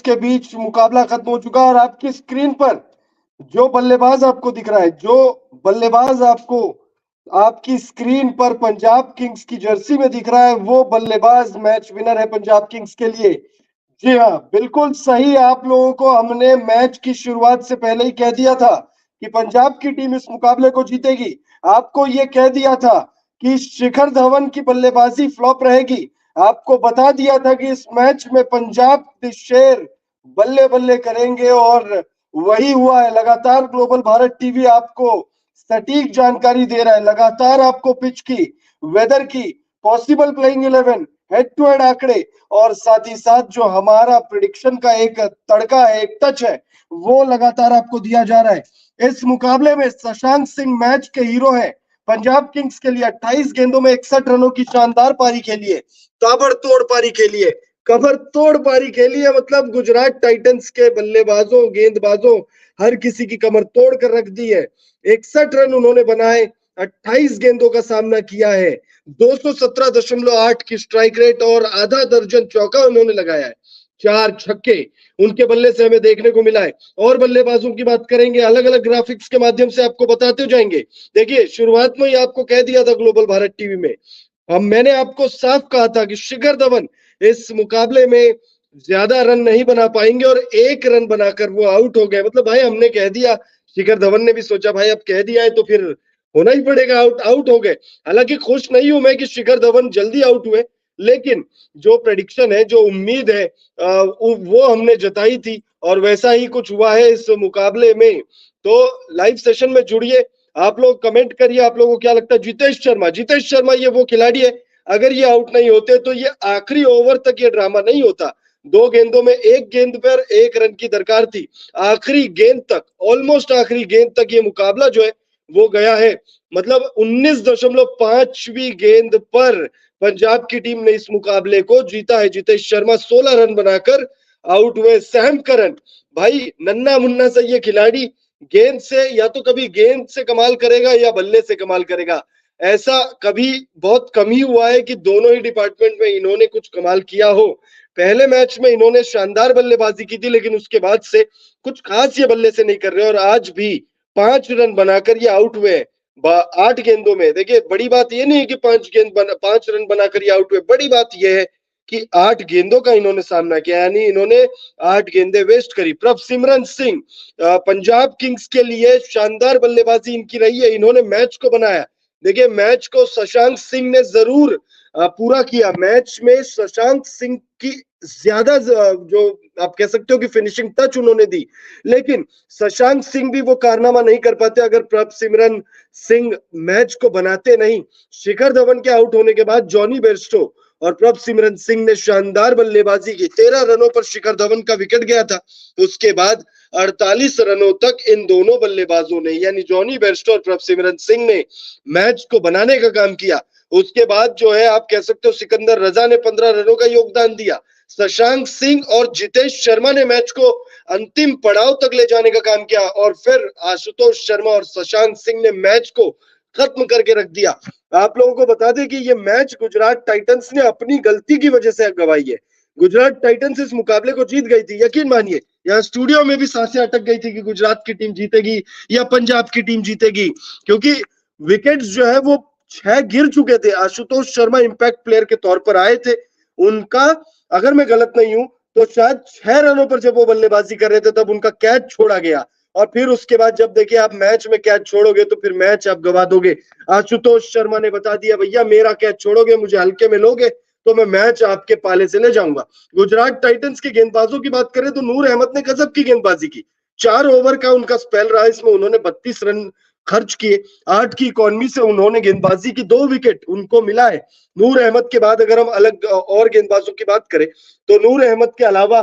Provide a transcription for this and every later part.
के बीच मुकाबला खत्म हो चुका है और आपकी स्क्रीन पर जो बल्लेबाज आपको दिख रहा है, जो बल्लेबाज आपको आपकी स्क्रीन पर पंजाब किंग्स की जर्सी में दिख रहा है, वो बल्लेबाज मैच विनर है पंजाब किंग्स के लिए। जी हाँ, बिल्कुल सही। आप लोगों को हमने मैच की शुरुआत से पहले ही कह दिया था कि पंजाब की टीम इस मुकाबले को जीतेगी। आपको ये कह दिया था कि शिखर धवन की बल्लेबाजी फ्लॉप रहेगी। आपको बता दिया था कि इस मैच में पंजाब के शेर बल्ले बल्ले करेंगे और वही हुआ है। लगातार ग्लोबल भारत टीवी आपको सटीक जानकारी दे रहा है, लगातार आपको पिच की, वेदर की, possible playing 11, head to head आंकड़े और साथ ही साथ जो हमारा प्रिडिक्शन का एक तड़का है, एक टच है, वो लगातार आपको दिया जा रहा है। इस मुकाबले में शशांक सिंह मैच के हीरो हैं। पंजाब किंग्स के लिए 28 गेंदों में 61 रनों की शानदार पारी खेली है, ताबड़तोड़ पारी खेली है, कबर तोड़ पारी खेली है। मतलब गुजरात टाइटंस के बल्लेबाजों, गेंदबाजों, हर किसी की कमर तोड़ कर रख दी है। 61 रन उन्होंने बनाए, 28 गेंदों का सामना किया है, 217.8 की स्ट्राइक रेट और आधा दर्जन चौका उन्होंने लगाया है, 4 छक्के उनके बल्ले से हमें देखने को मिला है। और बल्लेबाजों की बात करेंगे, अलग अलग ग्राफिक्स के माध्यम से आपको बताते जाएंगे। देखिए, शुरुआत में ही आपको कह दिया था ग्लोबल भारत टीवी में, मैंने आपको साफ कहा था कि शिखर धवन इस मुकाबले में ज्यादा रन नहीं बना पाएंगे और 1 रन बनाकर वो आउट हो गए। मतलब भाई हमने कह दिया, शिखर धवन ने भी सोचा भाई अब कह दिया है तो फिर होना ही पड़ेगा, आउट आउट हो गए। हालांकि खुश नहीं हूं मैं कि शिखर धवन जल्दी आउट हुए, लेकिन जो प्रेडिक्शन है, जो उम्मीद है, वो हमने जताई थी और वैसा ही कुछ हुआ है इस मुकाबले में। तो लाइव सेशन में जुड़िए, आप लोग कमेंट करिए, आप लोगों को क्या लगता है। जितेश शर्मा ये वो खिलाड़ी है, अगर ये आउट नहीं होते तो ये आखिरी ओवर तक ये ड्रामा नहीं होता। 2 गेंदों में 1 गेंद पर 1 रन की दरकार थी, आखिरी गेंद तक, ऑलमोस्ट आखिरी गेंद तक ये मुकाबला जो है वो गया है। मतलब 19.5वीं गेंद पर पंजाब की टीम ने इस मुकाबले को जीता है। जितेश शर्मा 16 रन बनाकर आउट हुए। सैम करन भाई नन्ना मुन्ना सा ये खिलाड़ी गेंद से या तो कभी गेंद से कमाल करेगा या बल्ले से कमाल करेगा। ऐसा कभी बहुत कम ही हुआ है कि दोनों ही डिपार्टमेंट में इन्होंने कुछ कमाल किया हो। पहले मैच में इन्होंने शानदार बल्लेबाजी की थी, लेकिन उसके बाद से कुछ खास ये बल्ले से नहीं कर रहे और आज भी 5 रन बनाकर ये आउट हुए हैं 8 गेंदों में। देखिए, बड़ी बात ये नहीं है कि 5 रन बनाकर ये आउट हुए, बड़ी बात ये है कि 8 गेंदों का इन्होंने सामना किया, यानी इन्होंने 8 गेंदें वेस्ट करी। प्रभसिमरन सिंह पंजाब किंग्स के लिए शानदार बल्लेबाजी इनकी रही है, इन्होंने मैच को बनाया। देखिए, मैच को शशांक सिंह ने जरूर पूरा किया। मैच में शशांक सिंह की ज्यादा जो आप कह सकते हो कि फिनिशिंग टच उन्होंने दी, लेकिन शशांक सिंह भी वो कारनामा नहीं कर पाते अगर प्रभसिमरन सिंह मैच को बनाते नहीं। शिखर धवन के आउट होने के बाद जॉनी बेयरस्टो और प्रभसिमरन सिंह ने शानदार बल्लेबाजी की। 13 रनों पर शिखर धवन का विकेट गया था, उसके बाद 48 रनों तक इन दोनों बल्लेबाजों ने, यानी जॉनी बेयरस्टो और प्रभसिमरन सिंह ने मैच को बनाने का काम किया। उसके बाद जो है आप कह सकते हो सिकंदर रजा ने 15 रनों का योगदान दिया। शशांक सिंह और जितेश शर्मा ने मैच को अंतिम पड़ाव तक ले जाने का काम किया और फिर आशुतोष शर्मा और शशांक सिंह ने मैच को खत्म करके रख दिया। आप लोगों को बता दें कि ये मैच गुजरात टाइटंस ने अपनी गलती की वजह से गवाई है। गुजरात टाइटंस इस मुकाबले को जीत गई थी, यकीन मानिए यहाँ स्टूडियो में भी सांसें अटक गई थी कि गुजरात की टीम जीतेगी या पंजाब की टीम जीतेगी, क्योंकि विकेट्स जो है वो 6 गिर चुके थे। आशुतोष शर्मा इंपैक्ट प्लेयर के तौर पर आए थे, उनका अगर मैं गलत नहीं हूं तो शायद 6 रनों पर जब वो बल्लेबाजी कर रहे थे तब उनका कैच छोड़ा गया और फिर उसके बाद जब देखिए आप मैच में कैच छोड़ोगे तो फिर मैच आप गवा दोगे। आशुतोष शर्मा ने बता दिया, भैया मेरा कैच छोड़ोगे, मुझे हल्के में लोगे तो मैं मैच आपके पाले से ले जाऊंगा। गुजरात टाइटंस के गेंदबाजों की बात करें तो नूर अहमद ने गजब की गेंदबाजी की। 4 ओवर का उनका स्पेल रहा, इसमें उन्होंने 32 रन खर्च किए। 8 की इकोनॉमी से उन्होंने गेंदबाजी की, 2 विकेट उनको मिला है। नूर अहमद के बाद अगर हम अलग और गेंदबाजों की बात करें तो नूर अहमद के अलावा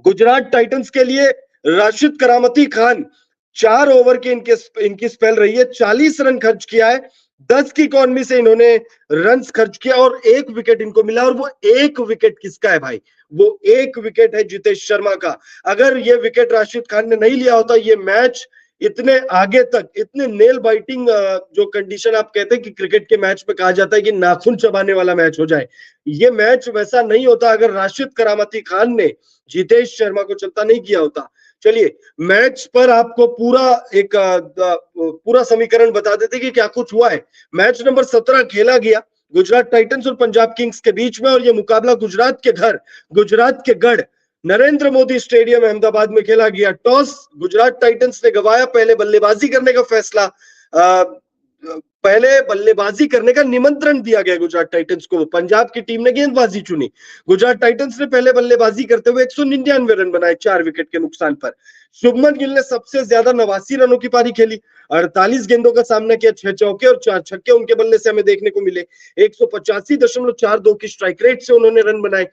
गुजरात टाइटंस के लिए राशिद करामती खान 4 ओवर के इनकी स्पेल रही है, 40 रन खर्च किया है। 10 की इकोनॉमी से इन्होंने रन्स खर्च किया और 1 विकेट इनको मिला। और वो 1 विकेट किसका है भाई? वो 1 विकेट है जितेश शर्मा का। अगर ये विकेट राशिद खान ने नहीं लिया होता, ये मैच इतने आगे तक, इतने नेल बाइटिंग जो कंडीशन आप कहते हैं कि क्रिकेट के मैच में कहा जाता है कि नाखून चबाने वाला मैच हो जाए, ये मैच वैसा नहीं होता अगर राशिद करामती खान ने जितेश शर्मा को चलता नहीं किया होता। चलिए मैच पर आपको पूरा एक पूरा समीकरण बता देते कि क्या कुछ हुआ है। मैच नंबर 17 खेला गया गुजरात टाइटंस और पंजाब किंग्स के बीच में, और ये मुकाबला गुजरात के घर, गुजरात के गढ़ नरेंद्र मोदी स्टेडियम अहमदाबाद में खेला गया। टॉस गुजरात टाइटंस ने गवाया, पहले बल्लेबाजी करने का फैसला पहले बल्लेबाजी करने का निमंत्रण दिया गया गुजरात टाइटंस को, पंजाब की टीम ने गेंदबाजी चुनी। गुजरात टाइटंस ने पहले बल्लेबाजी करते हुए 199 रन बनाए 4 विकेट के नुकसान पर। शुभमन गिल ने सबसे ज्यादा 89 रनों की पारी खेली, 48 गेंदों का सामना किया, 6 चौके और 4 छक्के उनके बल्ले से हमें देखने को मिले। 185.42 की स्ट्राइक रेट से उन्होंने रन बनाए।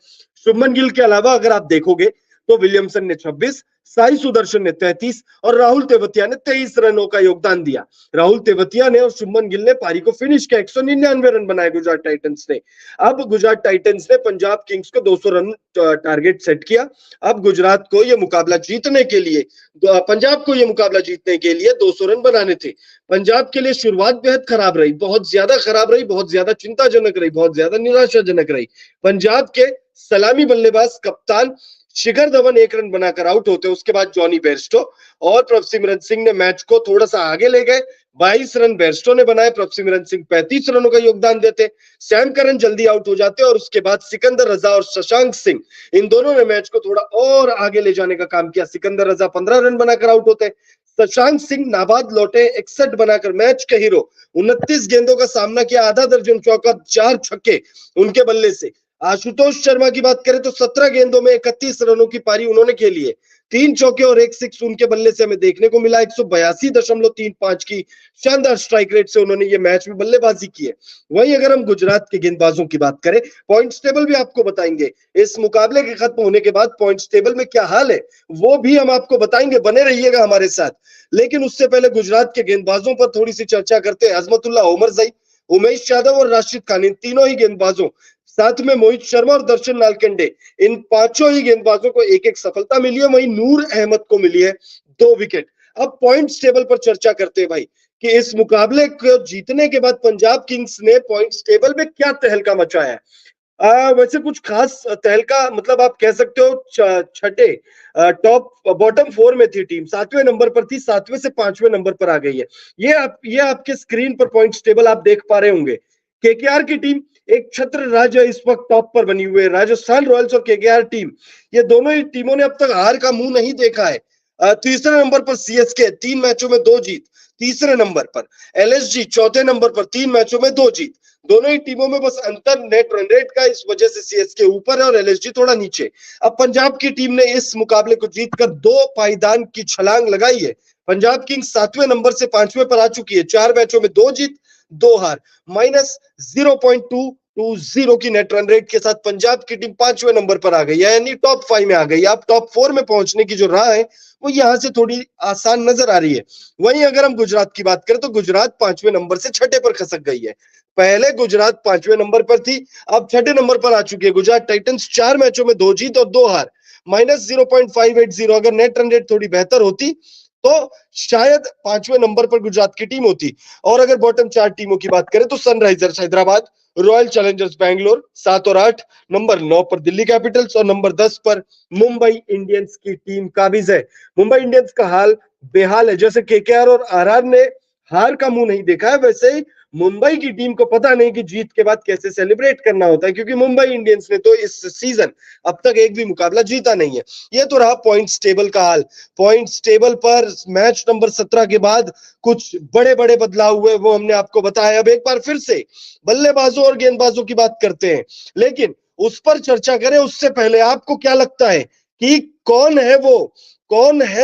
शुभमन गिल के अलावा अगर आप देखोगे तो विलियमसन ने 26, साई सुदर्शन ने 33 और राहुल तेवतिया ने 23 रनों का योगदान दिया। राहुल तेवतिया ने और शुभमन गिल ने पारी को फिनिश किया, 199 रन बनाए गुजरात टाइटंस ने। अब गुजरात टाइटंस ने पंजाब किंग्स को 200 रन टारगेट सेट किया। अब गुजरात को यह मुकाबला जीतने के लिए, पंजाब को यह मुकाबला जीतने के लिए 200 रन बनाने थे। पंजाब के लिए शुरुआत बेहद खराब रही, बहुत ज्यादा खराब रही, बहुत ज्यादा चिंताजनक रही, बहुत ज्यादा निराशाजनक रही। पंजाब के सलामी बल्लेबाज कप्तान शिखर धवन 1 रन बनाकर आउट होते, उसके बाद जॉनी बेयरस्टो और प्रभसिमरन सिंह ने मैच को थोड़ा सा आगे ले गए। 22 रन बेयरस्टो ने बनाए, प्रभसिमरन सिंह 35 रनों का योगदान देते, सैम करन जल्दी आउट हो जाते और उसके बाद सिकंदर रजा और शशांक सिंह, इन दोनों ने मैच को थोड़ा और आगे ले जाने का काम किया। सिकंदर रजा 15 रन बनाकर आउट होते, शशांक सिंह नाबाद लौटे, 61 बनाकर मैच के हीरो, 29 गेंदों का सामना किया, आधा दर्जन चौका, 4 छक्के उनके बल्ले से। आशुतोष शर्मा की बात करें तो 17 गेंदों में 31 रनों की पारी उन्होंने खेली है, 3 चौके और 1 सिक्स उनके बल्ले से हमें देखने को मिला। 182.35 की शानदार स्ट्राइक रेट से उन्होंने ये मैच में बल्लेबाजी की है। वहीं अगर हम गुजरात के गेंदबाजों की बात करें, पॉइंट्स टेबल भी आपको बताएंगे, इस मुकाबले के खत्म होने के बाद पॉइंट्स टेबल में क्या हाल है वो भी हम आपको बताएंगे, बने रहिएगा हमारे साथ। लेकिन उससे पहले गुजरात के गेंदबाजों पर थोड़ी सी चर्चा करते हैं। अजमतुल्ला ओमरजई, उमेश यादव और राशिद खान, इन तीनों ही गेंदबाजों, साथ में मोहित शर्मा और दर्शन नालकंडे, इन पांचों ही गेंदबाजों को एक एक सफलता मिली है। वहीं नूर अहमद को मिली है 2 विकेट। अब पॉइंट्स टेबल पर चर्चा करते हैं भाई कि इस मुकाबले को जीतने के बाद पंजाब किंग्स ने पॉइंट्स टेबल में क्या तहलका मचाया है। वैसे कुछ खास तहलका, मतलब आप कह सकते हो छठे टॉप बॉटम 4 में थी टीम, 7वें नंबर पर थी, 7वें से 5वें नंबर पर आ गई है। ये आपके स्क्रीन पर पॉइंट्स टेबल आप देख पा रहे होंगे। केकेआर की टीम एक छत्र राज्य इस वक्त टॉप पर बनी हुई है। राजस्थान रॉयल्स और केकेआर टीम, ये दोनों ही टीमों ने अब तक हार का मुंह नहीं देखा है। तीसरे नंबर पर सीएसके, 3 मैचों में 2 जीत, तीसरे नंबर पर एलएसजी, चौथे नंबर पर 3 मैचों में 2 जीत। दोनों ही टीमों में बस अंतर नेट रन रेट का, इस वजह से सीएसके ऊपर है और एलएसजी थोड़ा नीचे। अब पंजाब की टीम ने इस मुकाबले को जीतकर 2 पायदान की छलांग लगाई है। पंजाब किंग्स 7वें नंबर से 5वें पर आ चुकी है, 4 मैचों में 2 जीत 2 हार, -0.220 की नेट रन रेट के साथ पंजाब की टीम 5वें नंबर पर आ गई है, यानी टॉप 5 में आ गई। अब टॉप 4 में पहुंचने की जो राह है वो यहां से थोड़ी आसान नजर आ रही है। वहीं अगर हम गुजरात की बात करें तो गुजरात 5वें नंबर से 6ठे पर खसक गई है। पहले गुजरात 5वें नंबर पर थी, अब 6ठे नंबर पर आ चुकी है। गुजरात टाइटंस 4 मैचों में 2 जीत और 2 हार, -0.580। अगर नेट रन रेट थोड़ी बेहतर होती तो शायद 5वें नंबर पर गुजरात की टीम होती। और अगर बॉटम 4 टीमों की बात करें तो Sunrisers Hyderabad, royal Challengers Bangalore 7 और 8, नंबर 9 पर दिल्ली कैपिटल्स और नंबर 10 पर मुंबई इंडियंस की टीम काबिज है। मुंबई इंडियंस का हाल बेहाल है। जैसे केकेआर और आरआर ने हार का मुंह नहीं देखा है, वैसे ही मुंबई की टीम को पता नहीं कि जीत के बाद कैसे सेलिब्रेट करना होता है, क्योंकि मुंबई इंडियंस ने तो इस सीजन अब तक एक भी मुकाबला जीता नहीं है। यह तो रहा पॉइंट्स टेबल का हाल। पॉइंट्स टेबल पर मैच नंबर 17 के बाद कुछ बड़े बड़े बदलाव हुए, वो हमने आपको बताया। अब एक बार फिर से बल्लेबाजों और गेंदबाजों की बात करते हैं, लेकिन उस पर चर्चा करें उससे पहले आपको क्या लगता है कि कौन है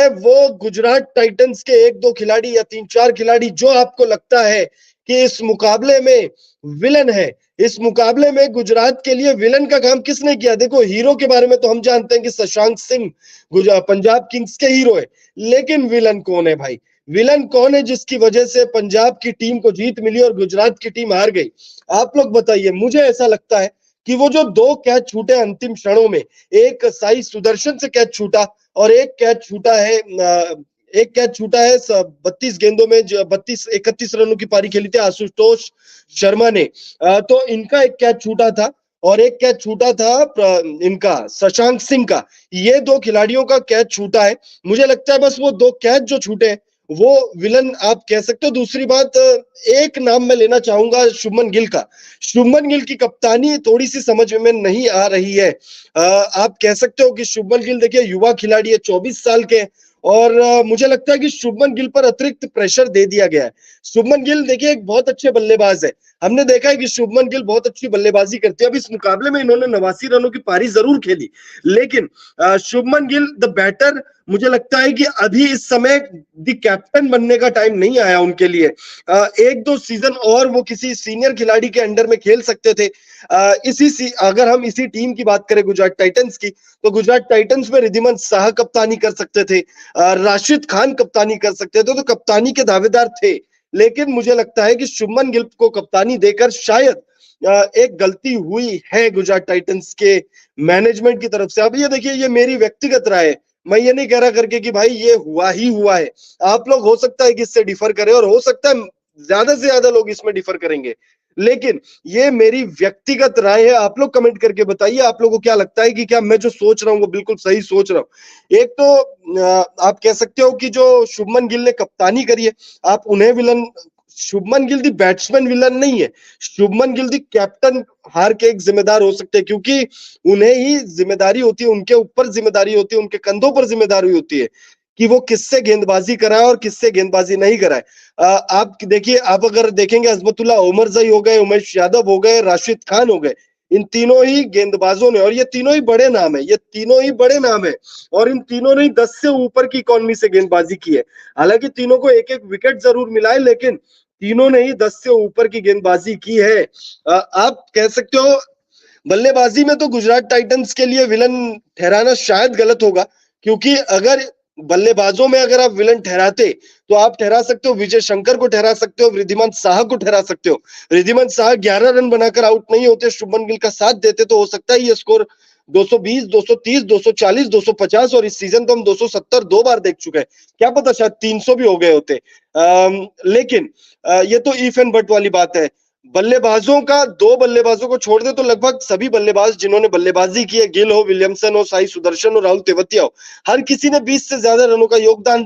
वो गुजरात टाइटंस के 1-2 खिलाड़ी या 3-4 खिलाड़ी जो आपको लगता है कि इस मुकाबले में विलन है? इस मुकाबले में गुजरात के लिए विलन का काम किसने किया? देखो, हीरो के बारे में तो हम जानते हैं कि शशांक सिंह पंजाब किंग्स के हीरो है, लेकिन विलन कौन है भाई? विलन कौन है जिसकी वजह से पंजाब की टीम को जीत मिली और गुजरात की टीम हार गई? आप लोग बताइए। मुझे ऐसा लगता है कि वो जो 2 कैच छूटे अंतिम क्षणों में, एक साई सुदर्शन से कैच छूटा और एक कैच छूटा है एक कैच छूटा है 32 गेंदों में, 31 रनों की पारी खेली थी आशुतोष शर्मा ने। तो इनका एक कैच छूटा था और एक कैच छूटा था इनका शशांक सिंह का। ये दो खिलाड़ियों का कैच छूटा है। मुझे लगता है बस वो दो कैच जो छूटे हैं वो विलन आप कह सकते हो। दूसरी बात, एक नाम मैं लेना चाहूंगा शुभमन गिल का। शुभमन गिल की कप्तानी थोड़ी सी समझ में नहीं आ रही है। आप कह सकते हो कि शुभमन गिल देखिए युवा खिलाड़ी है, 24 साल के, और मुझे लगता है कि शुभमन गिल पर अतिरिक्त प्रेशर दे दिया गया है। शुभमन गिल देखिए एक बहुत अच्छे बल्लेबाज है, हमने देखा है कि शुभमन गिल बहुत अच्छी बल्लेबाजी करते हैं। अब इस मुकाबले में इन्होंने 89 रनों की पारी जरूर खेली, लेकिन शुभमन गिल द बैटर, मुझे लगता है कि अभी इस समय द कैप्टन बनने का टाइम नहीं आया उनके लिए। एक दो सीजन और वो किसी सीनियर खिलाड़ी के अंडर में खेल सकते थे। अगर हम इसी टीम की बात करें गुजरात टाइटंस की, तो गुजरात टाइटंस में रिद्धिमान शाह कप्तानी कर सकते थे, राशिद खान कप्तानी कर सकते थे, तो कप्तानी के दावेदार थे। लेकिन मुझे लगता है कि शुभमन गिल को कप्तानी देकर शायद एक गलती हुई है गुजरात टाइटंस के मैनेजमेंट की तरफ से। अब ये देखिए, ये मेरी व्यक्तिगत राय है, मैं ये नहीं कह रहा करके कि भाई ये हुआ ही हुआ है। आप लोग हो सकता है कि इससे डिफर करें, और हो सकता है ज्यादा से ज्यादा लोग इसमें डिफर करेंगे, लेकिन ये मेरी व्यक्तिगत राय है। आप लोग कमेंट करके बताइए आप लोगों को क्या लगता है कि क्या मैं जो सोच रहा हूँ वो बिल्कुल सही सोच रहा हूँ। एक तो आप कह सकते हो कि जो शुभमन गिल ने कप्तानी करी है, आप उन्हें विलन, शुभमन गिल दी बैट्समैन विलन नहीं है, शुभमन गिल दी कैप्टन हार के एक जिम्मेदार हो सकते हैं, क्योंकि उन्हें ही जिम्मेदारी होती है, उनके ऊपर जिम्मेदारी होती है, उनके कंधों पर जिम्मेदारी होती है कि वो किससे गेंदबाजी कराए और किससे गेंदबाजी नहीं कराए। आप देखिए, आप अगर देखेंगे अजमतुल्ला ओमरजई हो गए, उमेश यादव हो गए, राशिद खान हो गए, इन तीनों ही गेंदबाजों ने, और ये तीनों ही बड़े नाम है, ये तीनों ही बड़े नाम है, और इन तीनों ने 10 से ऊपर की इकॉनमी से गेंदबाजी की है। हालांकि तीनों को एक एक विकेट जरूर मिला है, लेकिन तीनों ने ही 10 से ऊपर की गेंदबाजी की है। आप कह सकते हो बल्लेबाजी में तो गुजरात टाइटंस के लिए विलन ठहराना शायद गलत होगा, क्योंकि अगर बल्लेबाजों में अगर आप विलन ठहराते तो आप ठहरा सकते हो विजय शंकर को, ठहरा सकते हो रिद्धिमान शाह को, ठहरा सकते हो। रिद्धिमान शाह 11 रन बनाकर आउट नहीं होते, शुभमन गिल का साथ देते तो हो सकता है ये स्कोर 220, 230, 240, 250, और इस सीजन तो हम 270 दो बार देख चुके हैं, क्या पता शायद 300 भी हो गए होते। लेकिन ये तो इफ एंड बट वाली बात है। बल्लेबाजों का, दो बल्लेबाजों को छोड़ दे तो लगभग सभी बल्लेबाज जिन्होंने बल्लेबाजी की है, गिल हो, विलियमसन हो, साई सुदर्शन हो, राहुल तेवतिया हो, हर किसी ने 20 से ज्यादा रनों का योगदान